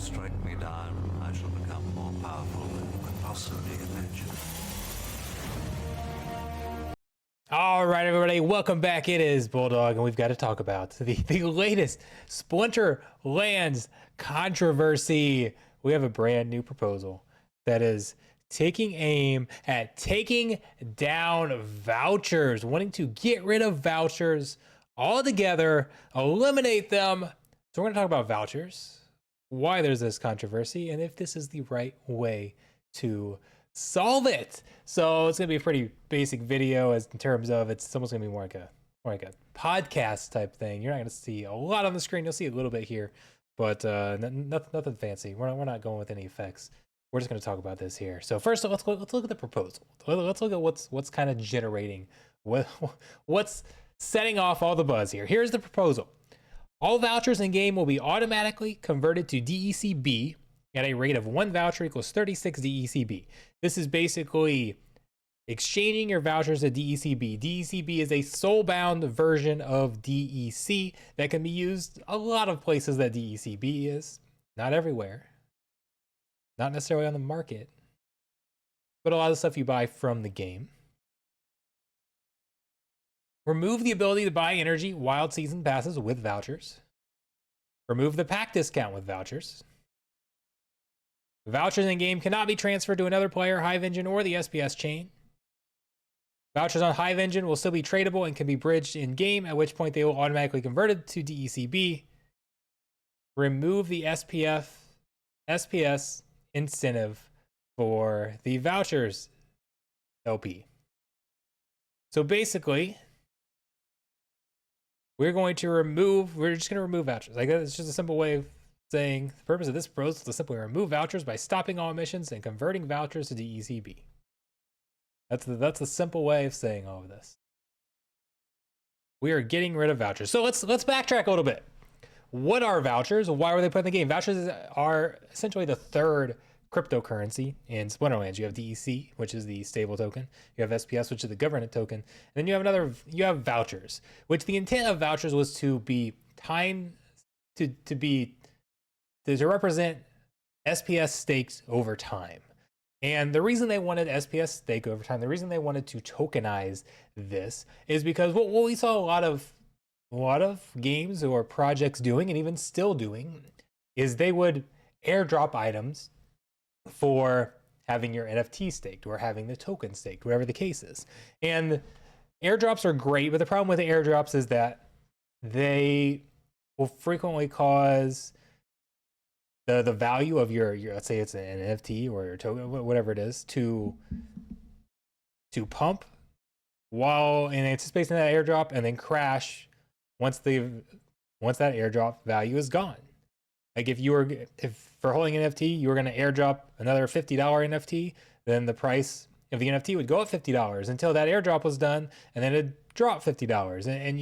strike me down, I shall become more powerful than you could possibly imagine. All right, everybody, welcome back. It is Bulldog, and we've got to talk about the latest Splinterlands controversy. We have a brand new proposal that is taking aim at taking down vouchers, wanting to get rid of vouchers altogether, eliminate them. So we're going to talk about vouchers, why there's this controversy, and if this is the right way to solve it. So it's gonna be a pretty basic video as in terms of it's almost gonna be more like a podcast type thing. You're not gonna see a lot on the screen. You'll see a little bit here, but nothing fancy. We're not going with any effects. We're just gonna talk about this here. So first, let's look at the proposal. Let's look at what's kind of generating what's setting off all the buzz here. Here's the proposal. All vouchers in game will be automatically converted to DECB at a rate of 1 voucher equals 36 DECB. This is basically exchanging your vouchers to DECB. DECB is a soul-bound version of DEC that can be used a lot of places that DECB is. Not everywhere. Not necessarily on the market. But a lot of stuff you buy from the game. Remove the ability to buy energy wild season passes with vouchers. Remove the pack discount with vouchers. Vouchers in game cannot be transferred to another player, Hive Engine, or the SPS chain. Vouchers on Hive Engine will still be tradable and can be bridged in game, at which point they will automatically convert to DECB. Remove the SPS incentive for the vouchers LP. So basically, we're just going to remove vouchers. Like, it's just a simple way of saying the purpose of this proposal is to simply remove vouchers by stopping all emissions and converting vouchers to DECB. That's the simple way of saying all of this. We are getting rid of vouchers. So let's backtrack a little bit. What are vouchers? Why were they put in the game? Vouchers are essentially the third cryptocurrency in Splinterlands. You have DEC, which is the stable token. You have SPS, which is the government token. And then you have vouchers, which the intent of vouchers was to be timed to represent SPS stakes over time. And the reason they wanted SPS stake over time, the reason they wanted to tokenize this is because what we saw a lot of games or projects doing, and even still doing, is they would airdrop items for having your NFT staked or having the token staked, whatever the case is. And airdrops are great, but the problem with the airdrops is that they will frequently cause the value of your let's say it's an NFT or your token, whatever it is, to pump while in anticipation of that airdrop, and then crash once that airdrop value is gone. Like if for holding an NFT, you were going to airdrop another $50 NFT, then the price of the NFT would go up $50 until that airdrop was done, and then it'd drop $50, and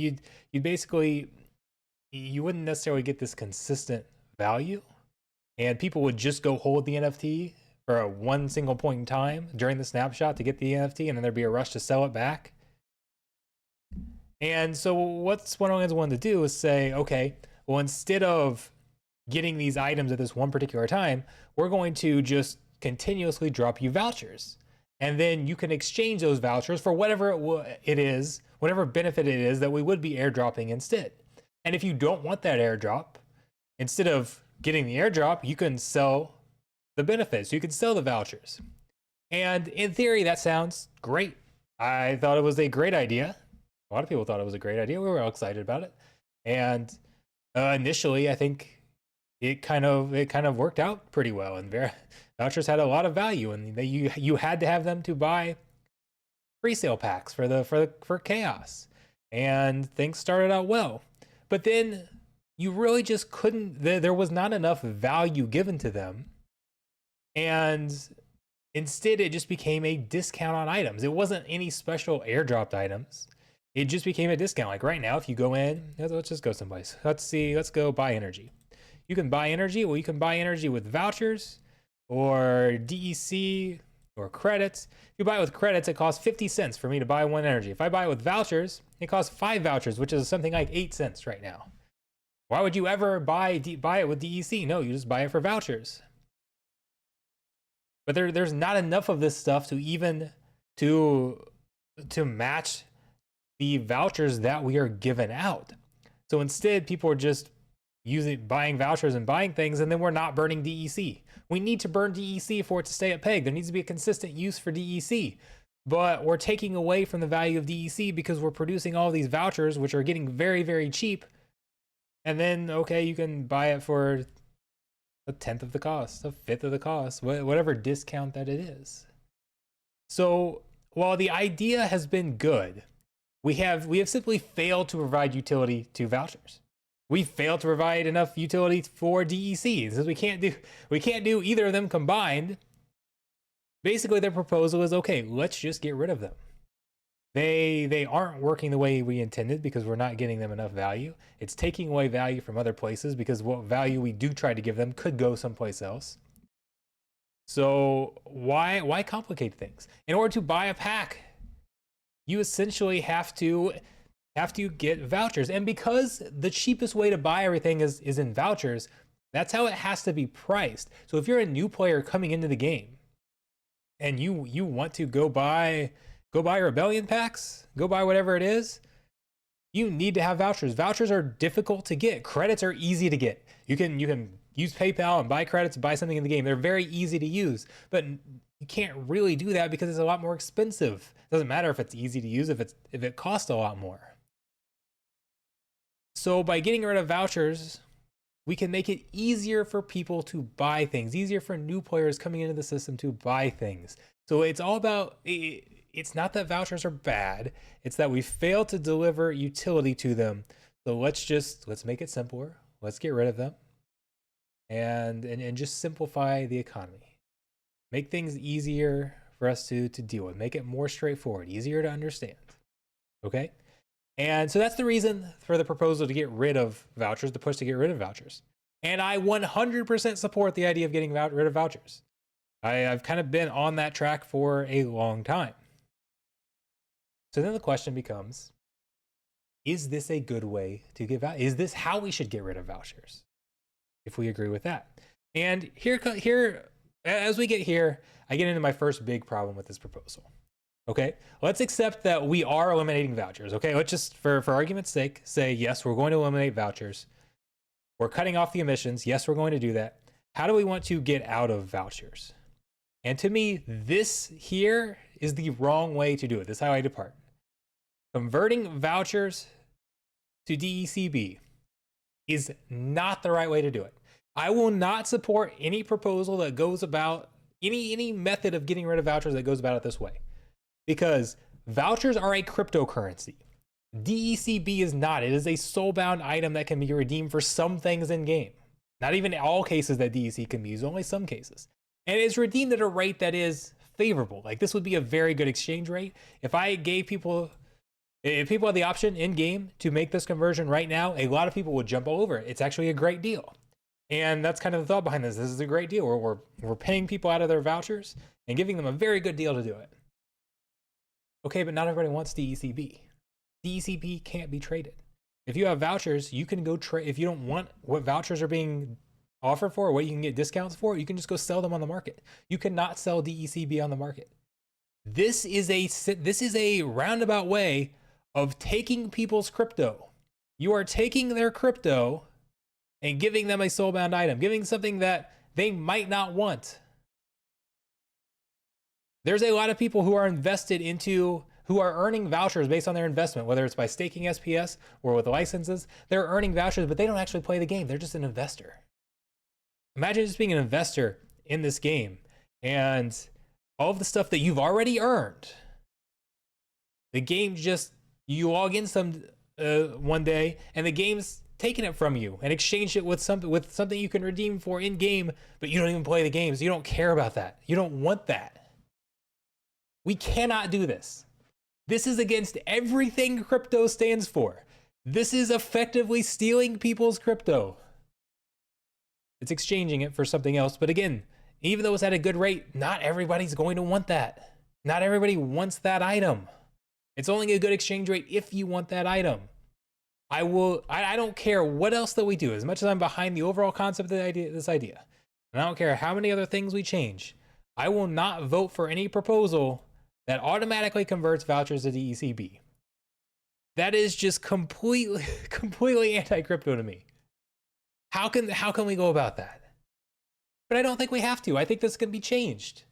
you wouldn't necessarily get this consistent value. And people would just go hold the NFT for one single point in time during the snapshot to get the NFT, and then there'd be a rush to sell it back. And so what Splinterlands wanted to do is say, okay, well, instead of getting these items at this one particular time, we're going to just continuously drop you vouchers. And then you can exchange those vouchers for whatever it is, whatever benefit it is that we would be airdropping instead. And if you don't want that airdrop, instead of getting the airdrop, you can sell the benefits. You can sell the vouchers. And in theory, that sounds great. I thought it was a great idea. A lot of people thought it was a great idea. We were all excited about it. And initially, I think it kind of worked out pretty well. And vouchers had a lot of value, and you had to have them to buy pre-sale packs for Chaos. And things started out well. But then you really just couldn't, there was not enough value given to them. And instead, it just became a discount on items. It wasn't any special airdropped items. It just became a discount. Like right now, if you go in, let's just go someplace. Let's go buy energy. You can buy energy. Well, you can buy energy with vouchers or DEC or credits. If you buy it with credits, it costs 50 cents for me to buy one energy. If I buy it with vouchers, it costs 5 vouchers, which is something like 8 cents right now. Why would you ever buy it with DEC? No, you just buy it for vouchers. But there's not enough of this stuff to even to match the vouchers that we are given out. So instead, people are just buying vouchers and buying things, and then we're not burning DEC. We need to burn DEC for it to stay at peg. There needs to be a consistent use for DEC. But we're taking away from the value of DEC because we're producing all these vouchers, which are getting very, very cheap. And then, okay, you can buy it for a tenth of the cost, a fifth of the cost, whatever discount that it is. So while the idea has been good, we have simply failed to provide utility to vouchers. We failed to provide enough utility for DEC. Since we can't do either of them combined. Basically, their proposal is, okay, let's just get rid of them. They aren't working the way we intended because we're not getting them enough value. It's taking away value from other places because what value we do try to give them could go someplace else. So why complicate things? In order to buy a pack, you essentially have to get vouchers. And because the cheapest way to buy everything is in vouchers, that's how it has to be priced. So if you're a new player coming into the game and you want to go buy Rebellion packs, go buy whatever it is, you need to have vouchers. Vouchers are difficult to get. Credits are easy to get. You can use PayPal and buy credits to buy something in the game. They're very easy to use, but you can't really do that because it's a lot more expensive. It doesn't matter if it's easy to use if it costs a lot more. So by getting rid of vouchers, we can make it easier for people to buy things, easier for new players coming into the system to buy things. So it's all about, it's not that vouchers are bad, it's that we fail to deliver utility to them. So let's make it simpler. Let's get rid of them and just simplify the economy. Make things easier for us to deal with. Make it more straightforward, easier to understand. Okay? And so that's the reason for the proposal to get rid of vouchers, the push to get rid of vouchers. And I 100% support the idea of getting rid of vouchers. I've kind of been on that track for a long time. So then the question becomes, is this a good way to get vouchers? Is this how we should get rid of vouchers? If we agree with that. And here, as we get here, I get into my first big problem with this proposal. Okay, let's accept that we are eliminating vouchers. Okay, let's just, for argument's sake, say, yes, we're going to eliminate vouchers. We're cutting off the emissions. Yes, we're going to do that. How do we want to get out of vouchers? And to me, this here is the wrong way to do it. This is how I depart. Converting vouchers to DECB is not the right way to do it. I will not support any proposal that goes about, any method of getting rid of vouchers that goes about it this way. Because vouchers are a cryptocurrency. DECB is not. It is a soul-bound item that can be redeemed for some things in game. Not even all cases that DEC can be used, only some cases. And it's redeemed at a rate that is favorable. Like, this would be a very good exchange rate. If people had the option in game to make this conversion right now, a lot of people would jump all over it. It's actually a great deal. And that's kind of the thought behind this. This is a great deal. We're paying people out of their vouchers and giving them a very good deal to do it. Okay, but not everybody wants DECB. DECB can't be traded. If you have vouchers, you can go trade. If you don't want what vouchers are being offered for or what you can get discounts for, you can just go sell them on the market. You cannot sell DECB on the market. This is a roundabout way of taking people's crypto. You are taking their crypto and giving them a soulbound item, giving something that they might not want. There's a lot of people who are invested into, who are earning vouchers based on their investment, whether it's by staking SPS or with licenses. They're earning vouchers, but they don't actually play the game. They're just an investor. Imagine just being an investor in this game and all of the stuff that you've already earned. The game just, you log in one day and the game's taking it from you and exchange it with something you can redeem for in game, but you don't even play the games. You don't care about that. You don't want that. We cannot do this. This is against everything crypto stands for. This is effectively stealing people's crypto. It's exchanging it for something else. But again, even though it's at a good rate, not everybody's going to want that. Not everybody wants that item. It's only a good exchange rate if you want that item. I don't care what else that we do, as much as I'm behind the overall concept of this idea. And I don't care how many other things we change. I will not vote for any proposal that automatically converts vouchers to DECB. That is just completely anti-crypto to me. How can we go about that? But I don't think we have to. I think this can be changed.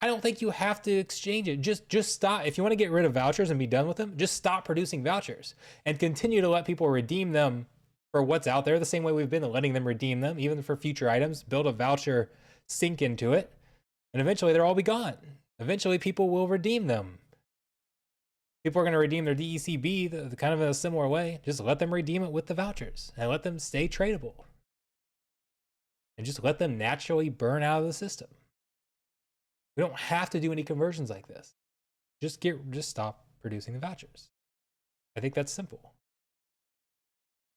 I don't think you have to exchange it. Just stop. If you want to get rid of vouchers and be done with them, just stop producing vouchers and continue to let people redeem them for what's out there the same way we've been letting them redeem them, even for future items. Build a voucher, sink into it, and eventually they'll all be gone. Eventually people will redeem them. People are going to redeem their DECB kind of in a similar way. Just let them redeem it with the vouchers and let them stay tradable. And just let them naturally burn out of the system. We don't have to do any conversions like this. Just stop producing the vouchers. I think that's simple.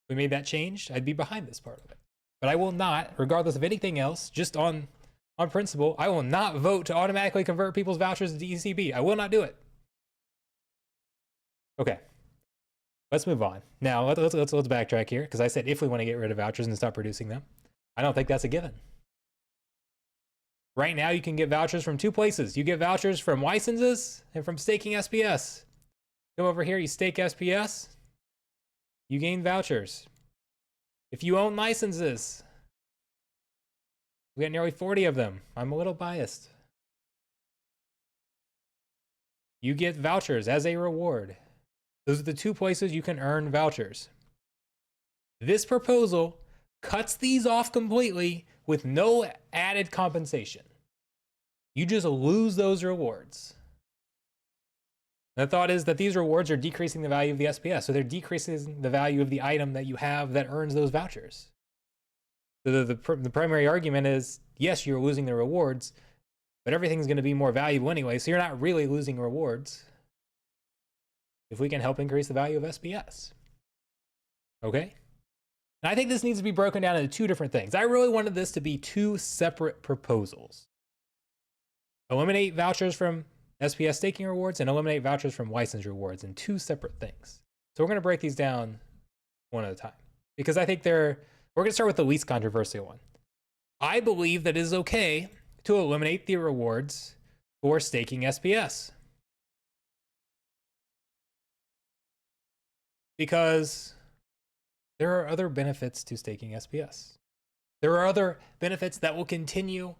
If we made that change, I'd be behind this part of it. But I will not, regardless of anything else, just on principle, I will not vote to automatically convert people's vouchers to DECB. I will not do it. Okay. Let's move on. Now, let's backtrack here, because I said if we want to get rid of vouchers and stop producing them. I don't think that's a given. Right now, you can get vouchers from two places. You get vouchers from licenses and from staking SPS. Come over here, you stake SPS, you gain vouchers. If you own licenses, we got nearly 40 of them. I'm a little biased. You get vouchers as a reward. Those are the two places you can earn vouchers. This proposal cuts these off completely with no added compensation. You just lose those rewards. The thought is that these rewards are decreasing the value of the SPS, so they're decreasing the value of the item that you have that earns those vouchers. So the primary argument is, yes, you're losing the rewards, but everything's going to be more valuable anyway, so you're not really losing rewards if we can help increase the value of SPS. Okay? And I think this needs to be broken down into two different things. I really wanted this to be two separate proposals. Eliminate vouchers from SPS staking rewards and eliminate vouchers from license rewards in two separate things. So we're going to break these down one at a time because I think we're going to start with the least controversial one. I believe that it is okay to eliminate the rewards for staking SPS. Because there are other benefits to staking SPS. There are other benefits that will continue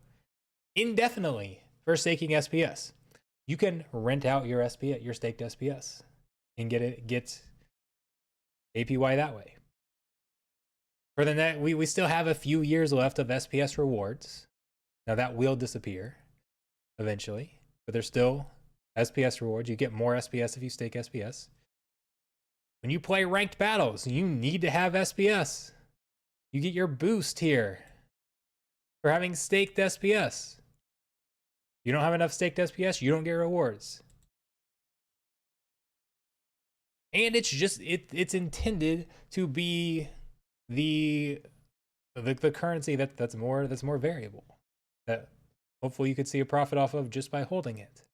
indefinitely for staking SPS. You can rent out your SPS, your staked SPS, and get APY that way. For the net, we still have a few years left of SPS rewards. Now that will disappear eventually, but there's still SPS rewards. You get more SPS if you stake SPS. When you play ranked battles, you need to have SPS. You get your boost here for having staked SPS. You don't have enough staked SPS, you don't get rewards. And it's just it's intended to be the currency that's more variable, that hopefully you could see a profit off of just by holding it.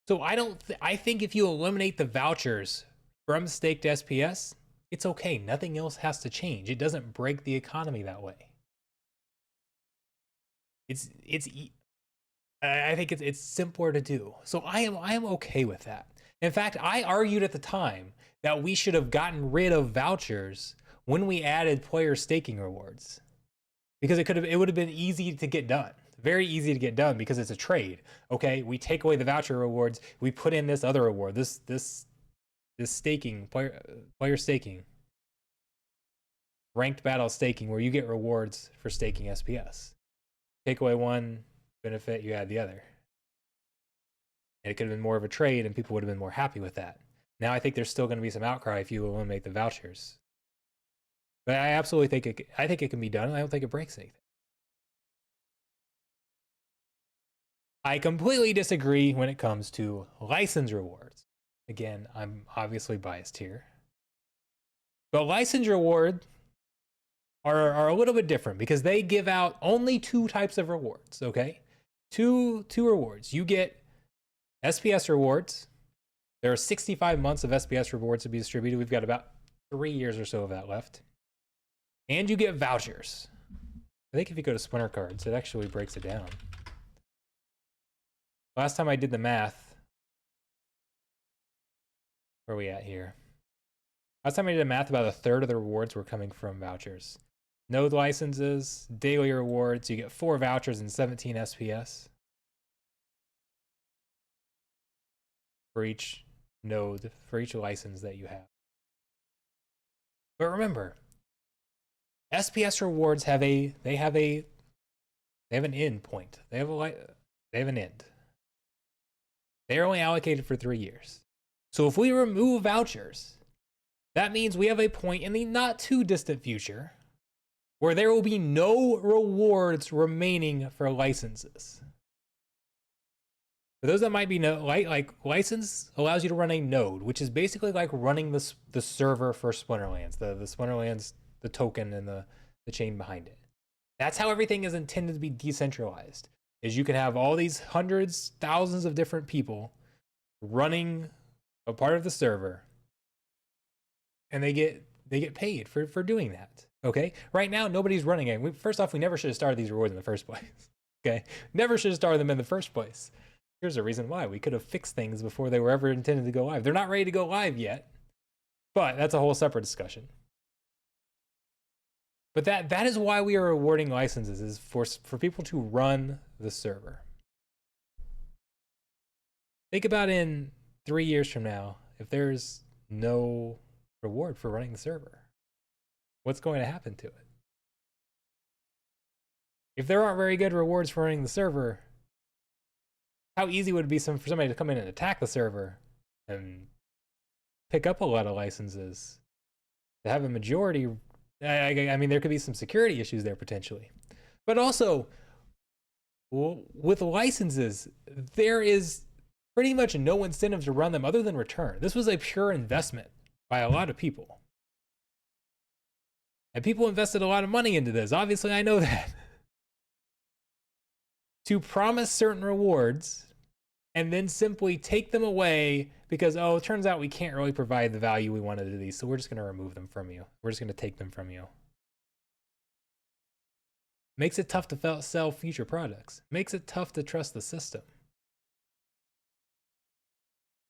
So I think if you eliminate the vouchers from staked SPS, it's okay. Nothing else has to change. It doesn't break the economy that way. I think it's simpler to do. So I am okay with that. In fact, I argued at the time that we should have gotten rid of vouchers when we added player staking rewards, because it would have been easy to get done. Very easy to get done because it's a trade. Okay, we take away the voucher rewards, we put in this other reward, this staking, player staking, ranked battle staking, where you get rewards for staking SPS. Take away one benefit, you add the other. And it could have been more of a trade and people would have been more happy with that. Now I think there's still going to be some outcry if you eliminate the vouchers. But I absolutely think it can be done, and I don't think it breaks anything. I completely disagree when it comes to license rewards. Again, I'm obviously biased here. But license rewards are a little bit different because they give out only two types of rewards, okay? Two rewards. You get SPS rewards. There are 65 months of SPS rewards to be distributed. We've got about 3 years or so of that left. And you get vouchers. I think if you go to Splinter Cards, it actually breaks it down. Last time I did the math, where are we at here? Last time I did the math, about a third of the rewards were coming from vouchers. Node licenses, daily rewards, you get 4 vouchers and 17 SPS for each node, for each license that you have. But remember, SPS rewards have an end point. They have an end. They're only allocated for 3 years. So if we remove vouchers, that means we have a point in the not too distant future where there will be no rewards remaining for licenses. For those that might be like license allows you to run a node, which is basically like running the server for Splinterlands, the Splinterlands, the token and the chain behind it. That's how everything is intended to be decentralized. Is you can have all these hundreds, thousands of different people running a part of the server, and they get paid for doing that. Okay, right now nobody's running it. First off, we never should have started these rewards in the first place. Okay, never should have started them in the first place. Here's a reason why: we could have fixed things before they were ever intended to go live. They're not ready to go live yet, but that's a whole separate discussion. But that is why we are rewarding licenses, is for people to run the server. Think about in 3 years from now, if there's no reward for running the server, what's going to happen to it? If there aren't very good rewards for running the server, how easy would it be for somebody to come in and attack the server and pick up a lot of licenses to have a majority? I mean, there could be some security issues there potentially. But also, with licenses, there is pretty much no incentive to run them other than return. This was a pure investment by a lot of people. And people invested a lot of money into this. Obviously, I know that. To promise certain rewards and then simply take them away because, oh, it turns out we can't really provide the value we wanted to these, so we're just going to remove them from you. We're just going to take them from you. Makes it tough to sell future products. Makes it tough to trust the system.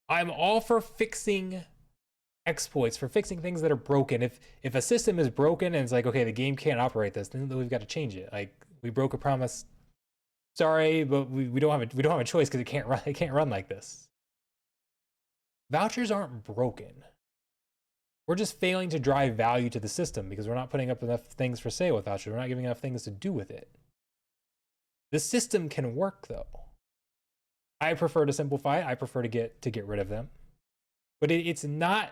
I'm all for fixing exploits, for fixing things that are broken. If a system is broken and it's like, okay, the game can't operate this, then we've got to change it. Like, we broke a promise. Sorry, but we don't have a choice because it can't run like this. Vouchers aren't broken. We're just failing to drive value to the system because we're not putting up enough things for sale with vouchers. We're not giving enough things to do with it. The system can work though. I prefer to simplify it. I prefer to get rid of them. But it's not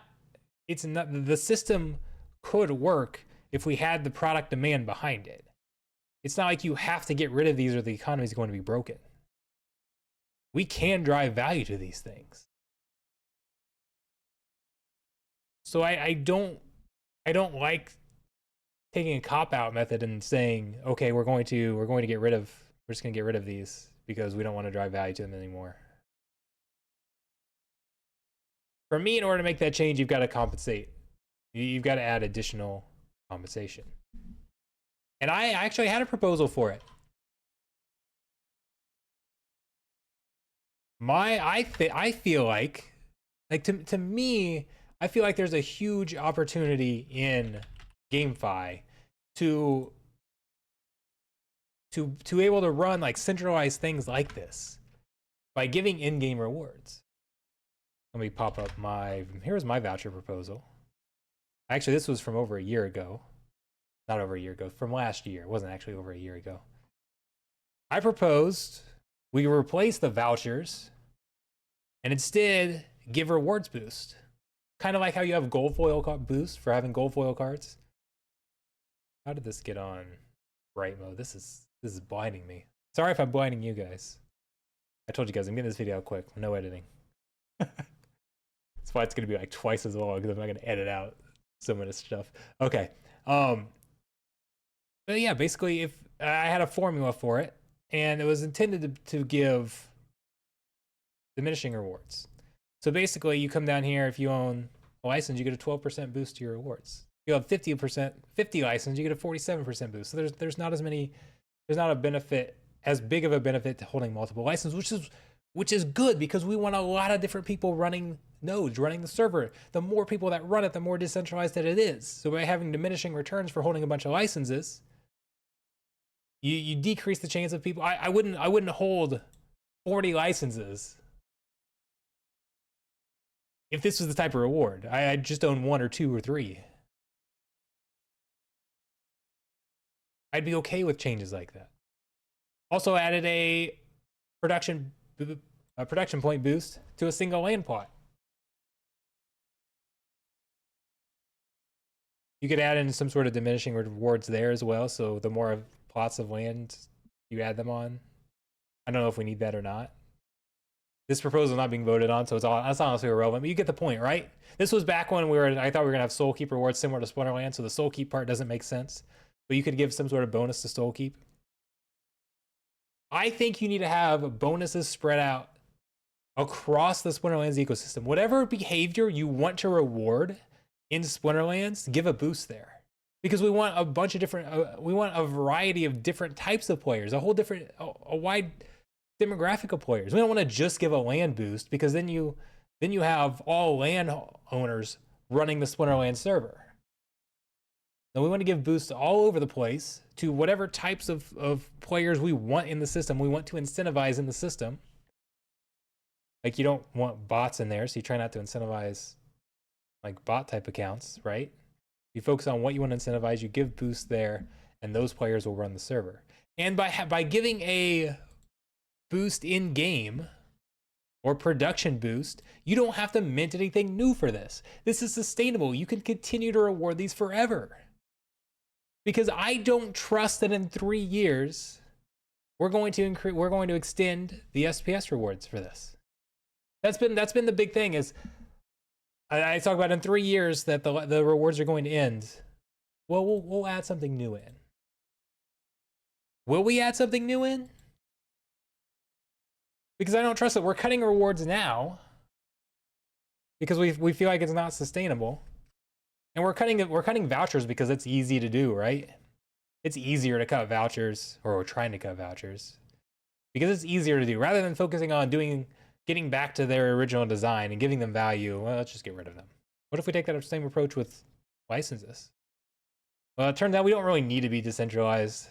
the system could work if we had the product demand behind it. It's not like you have to get rid of these or the economy is going to be broken. We can drive value to these things. So I don't like taking a cop-out method and saying, okay, we're just going to get rid of these because we don't want to drive value to them anymore. For me, in order to make that change, you've got to compensate. You've got to add additional compensation. And I actually had a proposal for it. I feel like to me, I feel like there's a huge opportunity in GameFi to able to run like centralized things like this by giving in-game rewards. Let me pop up here's my voucher proposal. Actually, this was from over a year ago. Not over a year ago, from last year. It wasn't actually over a year ago. I proposed we replace the vouchers and instead give rewards boost. Kind of like how you have gold foil boost for having gold foil cards. How did this get on bright mode? This is blinding me. Sorry if I'm blinding you guys. I told you guys I'm getting this video out quick. No editing. That's why it's gonna be like twice as long because I'm not gonna edit out some of this stuff. Okay. But yeah, basically, if I had a formula for it, and it was intended to give diminishing rewards. So basically, you come down here if you own license, you get a 12% boost to your rewards. You have 50 license, you get a 47% boost. So there's not a benefit, as big of a benefit to holding multiple licenses, which is good because we want a lot of different people running nodes, running the server. The more people that run it, the more decentralized that it is. So by having diminishing returns for holding a bunch of licenses, you decrease the chance of people. I wouldn't hold 40 licenses if this was the type of reward. I'd just own 1 or 2 or 3. I'd be okay with changes like that. Also added a production point boost to a single land plot. You could add in some sort of diminishing rewards there as well. So the more plots of land you add them on, I don't know if we need that or not. This proposal is not being voted on, so that's honestly irrelevant. But you get the point, right? This was back when I thought we were gonna have Soul Keep rewards similar to Splinterlands, so the Soul Keep part doesn't make sense. But you could give some sort of bonus to Soul Keep. I think you need to have bonuses spread out across the Splinterlands ecosystem. Whatever behavior you want to reward in Splinterlands, give a boost there. Because we want a bunch of different, we want a variety of different types of players, a wide demographic of players. We don't want to just give a land boost, because then you have all land owners running the Splinterlands server. Now we want to give boosts all over the place to whatever types of players we want in the system. We want to incentivize in the system. Like, you don't want bots in there, so you try not to incentivize like bot type accounts, right? You focus on what you want to incentivize, you give boosts there, and those players will run the server. And by giving a boost in game or production boost, you don't have to mint anything new for this. This is sustainable. You can continue to reward these forever. Because I don't trust that in 3 years we're going to extend the SPS rewards for this. That's been the big thing. Is I talk about in 3 years that the rewards are going to end. Well, we'll add something new in. Will we add something new in? Because I don't trust it. We're cutting rewards now because we feel like it's not sustainable. And we're cutting vouchers because it's easy to do, right? It's easier to cut vouchers, or we're trying to cut vouchers because it's easier to do rather than focusing on getting back to their original design and giving them value. Well, let's just get rid of them. What if we take that same approach with licenses? Well, it turns out we don't really need to be decentralized.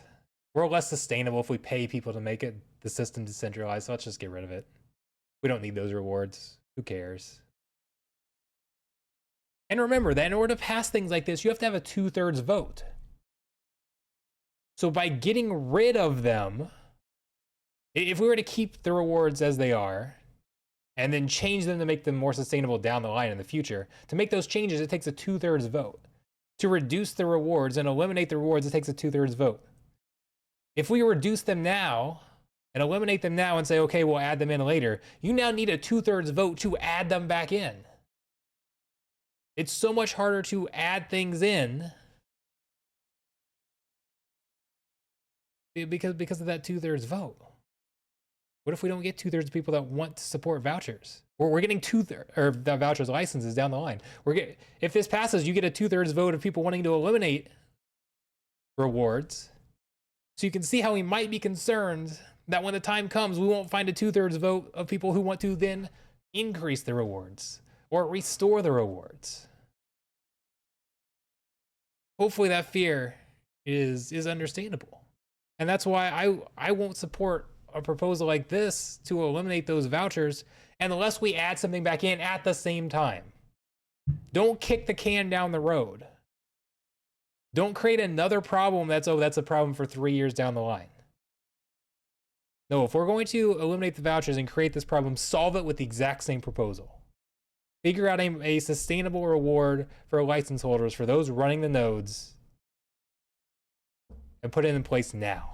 We're less sustainable if we pay people to make the system decentralized, so let's just get rid of it. We don't need those rewards. Who cares? And remember that in order to pass things like this, you have to have a 2/3 vote. So by getting rid of them, if we were to keep the rewards as they are, and then change them to make them more sustainable down the line in the future, to make those changes, it takes a 2/3 vote. To reduce the rewards and eliminate the rewards, it takes a 2/3 vote. If we reduce them now and eliminate them now and say, okay, we'll add them in later, you now need a 2/3 vote to add them back in. It's so much harder to add things in because of that 2/3 vote. What if we don't get 2/3 of people that want to support vouchers? We're getting the vouchers licenses down the line. If this passes, you get a 2/3 vote of people wanting to eliminate rewards. So you can see how we might be concerned that when the time comes, we won't find a 2/3 vote of people who want to then increase the rewards or restore the rewards. Hopefully that fear is understandable. And that's why I won't support a proposal like this to eliminate those vouchers unless we add something back in at the same time. Don't kick the can down the road. Don't create another problem that's a problem for 3 years down the line. No, if we're going to eliminate the vouchers and create this problem, solve it with the exact same proposal. Figure out a sustainable reward for license holders, for those running the nodes, and put it in place now.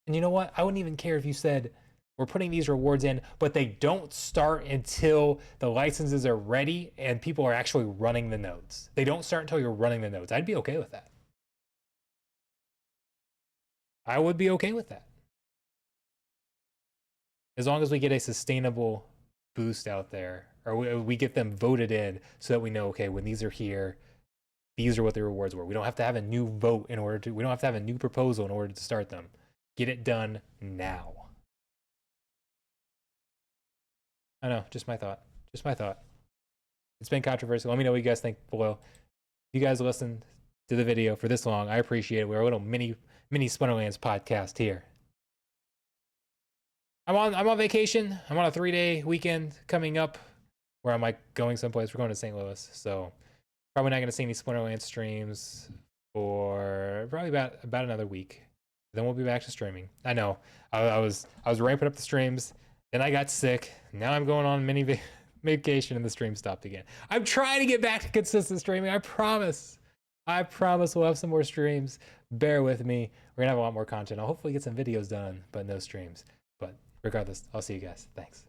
And you know what? I wouldn't even care if you said, we're putting these rewards in, but they don't start until the licenses are ready and people are actually running the nodes. They don't start until you're running the nodes. I'd be okay with that. I would be okay with that. As long as we get a sustainable boost out there, or we get them voted in so that we know, okay, when these are here, these are what the rewards were. We don't have to have a new vote in order to, we don't have to have a new proposal in order to start them. Get it done now. I know, just my thought. Just my thought. It's been controversial. Let me know what you guys think below. If you guys listened to the video for this long, I appreciate it. We're a little mini Splinterlands podcast here. I'm on vacation. I'm on a 3-day weekend coming up where I'm like going someplace. We're going to St. Louis, so probably not going to see any Splinterlands streams for probably about another week. Then we'll be back to streaming. I know. I was ramping up the streams. Then I got sick. Now I'm going on mini vacation and the stream stopped again. I'm trying to get back to consistent streaming. I promise. I promise we'll have some more streams. Bear with me. We're gonna have a lot more content. I'll hopefully get some videos done, but no streams. But regardless, I'll see you guys. Thanks.